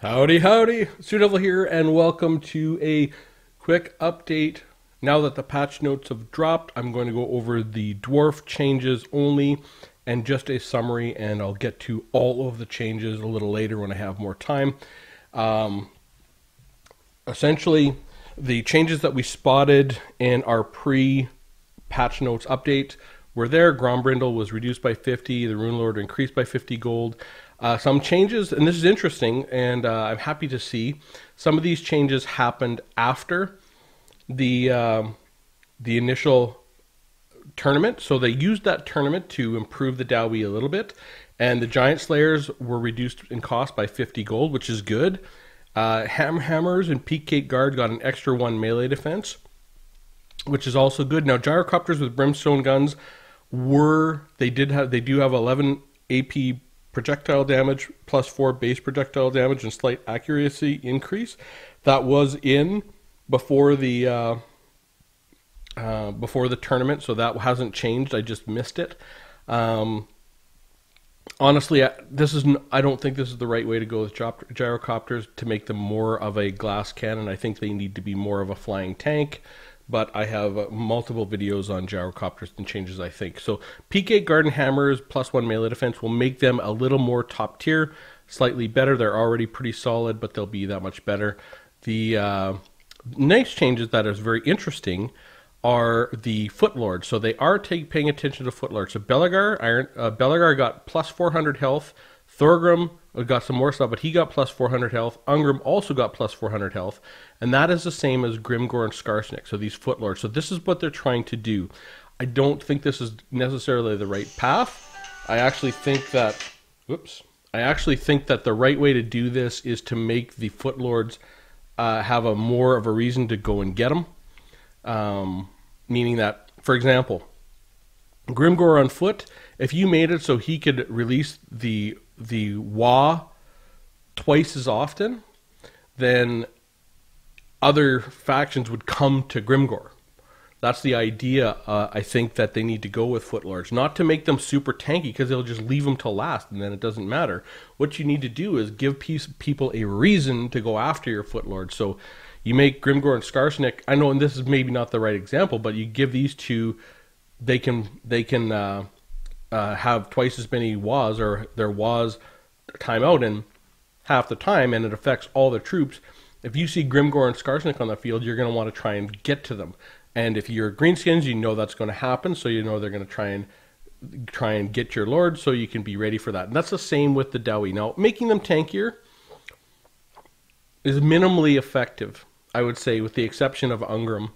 Howdy, howdy. Devil here, and welcome to a quick update. Now that the patch notes have dropped, I'm going to go over the Dwarf changes only and just a summary, and I'll get to all of the changes a little later when I have more time. Essentially, the changes that we spotted in our pre-patch notes update were there. Grombrindle was reduced by 50, the Rune Lord increased by 50 gold. Some changes, and this is interesting, and I'm happy to see some of these changes happened after the initial tournament. So they used that tournament to improve the Dowie a little bit, and the Giant Slayers were reduced in cost by 50 gold, which is good. Hammers and Peak Gate Guard got an extra 1 melee defense, which is also good. Now Gyrocopters with Brimstone guns they do have 11 AP projectile damage plus 4 base projectile damage and slight accuracy increase. That was in before the tournament, so that hasn't changed. I just missed it. Honestly, I don't think this is the right way to go with gyrocopters to make them more of a glass cannon. I think they need to be more of a flying tank. But I have multiple videos on gyrocopters and changes, I think. So Peak Garden Hammers plus 1 melee defense will make them a little more top tier, slightly better. They're already pretty solid, but they'll be that much better. The next changes that is very interesting are the Footlords. So they are paying attention to Footlords. So Belagar got plus 400 health. Thorgrim got some more stuff, but he got plus 400 health. Ungrim also got plus 400 health. And that is the same as Grimgor and Skarsnik, so these Footlords. So this is what they're trying to do. I don't think this is necessarily the right path. I actually think that the right way to do this is to make the Footlords have more of a reason to go and get them. Meaning that, for example, Grimgor on foot, if you made it so he could release the Wa twice as often, then other factions would come to Grimgor. That's the idea. I think that they need to go with Footlords, not to make them super tanky, because they'll just leave them till last and then it doesn't matter. What you need to do is give people a reason to go after your Footlords. So you make Grimgor and Skarsnik, I know, and this is maybe not the right example, but you give these two, they can have twice as many WAs, or their WAs time out in half the time, and it affects all the troops. If you see Grimgor and Skarsnik on the field, you're going to want to try and get to them. And if you're Greenskins, you know that's going to happen, so you know they're going to try and get your Lord, so you can be ready for that. And that's the same with the Dowie. Now, making them tankier is minimally effective, I would say, with the exception of Ungrim,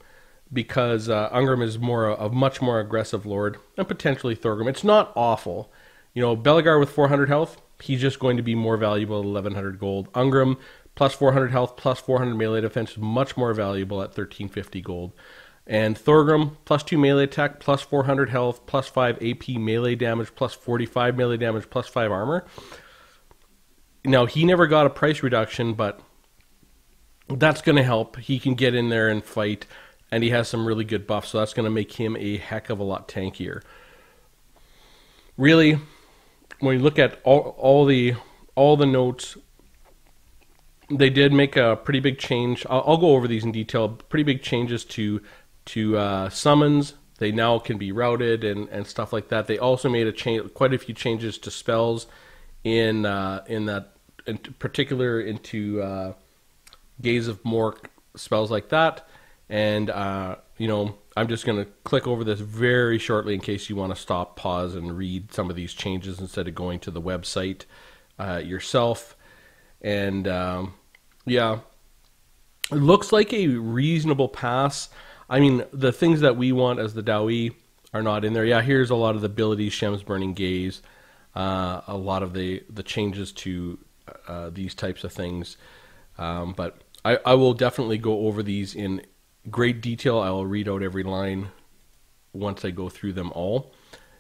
because Ungrim is a much more aggressive Lord, and potentially Thorgrim. It's not awful. You know, Belagar with 400 health, he's just going to be more valuable at 1100 gold. Ungrim plus 400 health plus 400 melee defense is much more valuable at 1350 gold. And Thorgrim plus 2 melee attack plus 400 health plus 5 AP melee damage plus 45 melee damage plus 5 armor. Now, he never got a price reduction, but that's going to help. He can get in there and fight. And he has some really good buffs, so that's going to make him a heck of a lot tankier. Really, when you look at all the notes, they did make a pretty big change. I'll go over these in detail. Pretty big changes to summons. They now can be routed and stuff like that. They also made quite a few changes to spells in particular into Gaze of Mork, spells like that. And, I'm just going to click over this very shortly in case you want to stop, pause, and read some of these changes instead of going to the website yourself. And, yeah, it looks like a reasonable pass. I mean, the things that we want as the Dowie are not in there. Yeah, here's a lot of the abilities, Shem's Burning Gaze, a lot of the changes to these types of things. But I will definitely go over these in great detail. I will read out every line once I go through them all.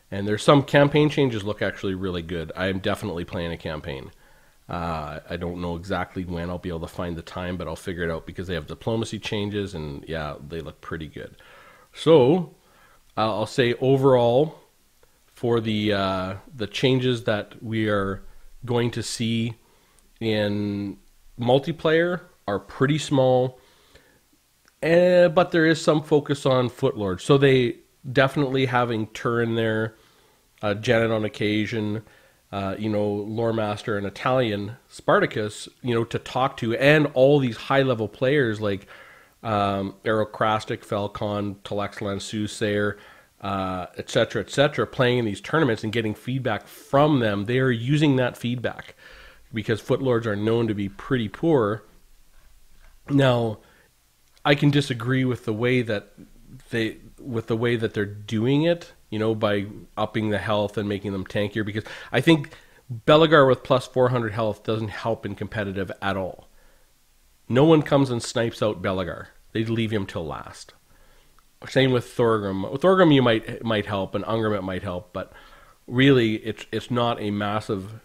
And there's some campaign changes look actually really good. I am definitely playing a campaign. I don't know exactly when I'll be able to find the time, but I'll figure it out because they have diplomacy changes, and yeah, they look pretty good. So I'll say overall for the changes that we are going to see in multiplayer are pretty small, but there is some focus on Footlord. So they definitely having Turin there, Janet on occasion, Lore Master and Italian Spartacus, to talk to, and all these high level players like Aerocrastic, Falcon, Telexlan, Soothsayer, etc., playing in these tournaments and getting feedback from them. They are using that feedback because Footlords are known to be pretty poor. Now, I can disagree with the way that they're doing it, by upping the health and making them tankier, because I think Belagar with plus 400 health doesn't help in competitive at all. No one comes and snipes out Belagar. They leave him till last. Same with Thorgrim. With Thorgrim you might help, and Ungrim it might help, but really it's not a massive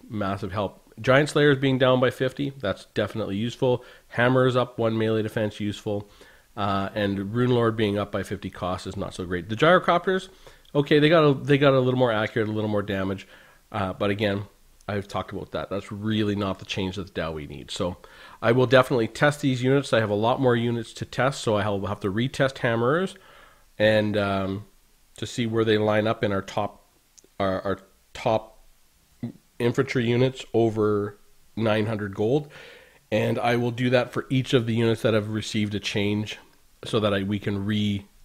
help. Giant Slayer is being down by 50. That's definitely useful. Hammer is up 1 melee defense, useful. And Rune Lord being up by 50 cost is not so great. The Gyrocopters, okay, they got a little more accurate, a little more damage. But again, I've talked about that. That's really not the change that the Dowie needs. So I will definitely test these units. I have a lot more units to test, so I'll have to retest Hammerers and to see where they line up in our top infantry units over 900 gold. And I will do that for each of the units that have received a change, so that we can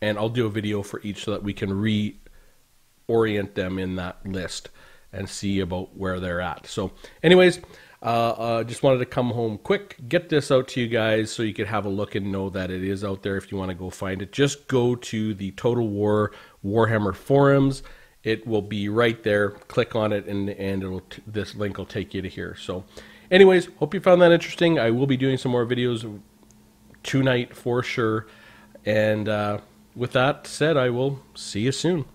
and I'll do a video for each so that we can reorient them in that list and see about where they're at. So anyways, just wanted to come home quick, get this out to you guys so you could have a look and know that it is out there if you want to go find it. Just go to the Total War Warhammer forums. It will be right there. Click on it and this link will take you to here. So anyways, hope you found that interesting. I will be doing some more videos tonight for sure. And with that said, I will see you soon.